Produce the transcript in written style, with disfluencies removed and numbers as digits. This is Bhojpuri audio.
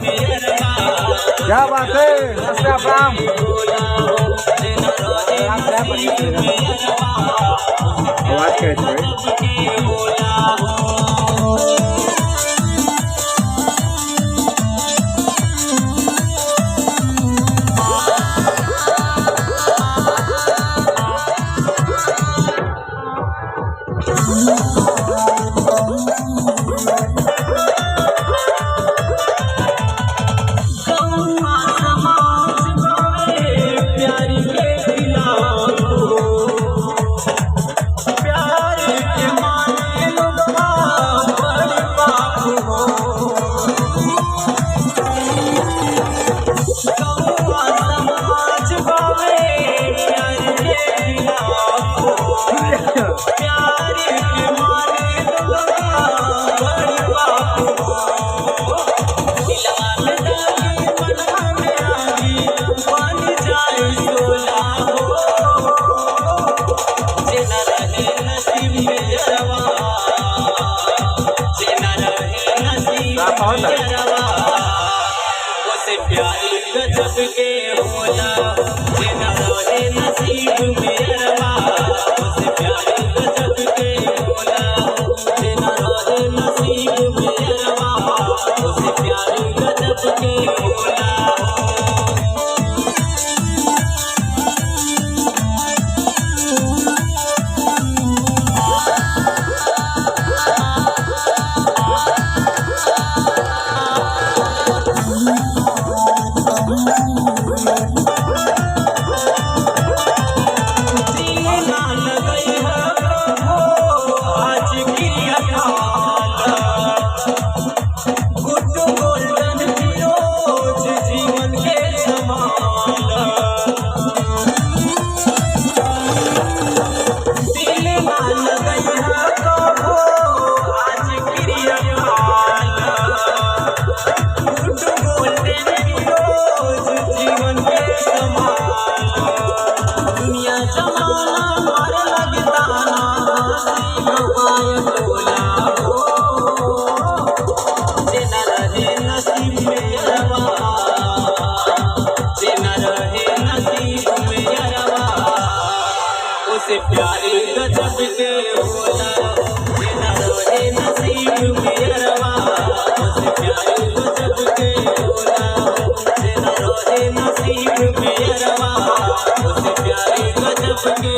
क्या बात है, नमस्ते राम। आवाज कैसे गजब के होला जिना रोहे नसीब मेरवा उसे प्यार गजब के होला जिना रोहे नसीब मेरवा उसे प्यार गजब के होला। उसे प्यार गजब के होला जिना रोहे नसीब मेरवा उसे प्यार गजब के होला जिना रोहे नसीब मेरवा उसे प्यार गजब के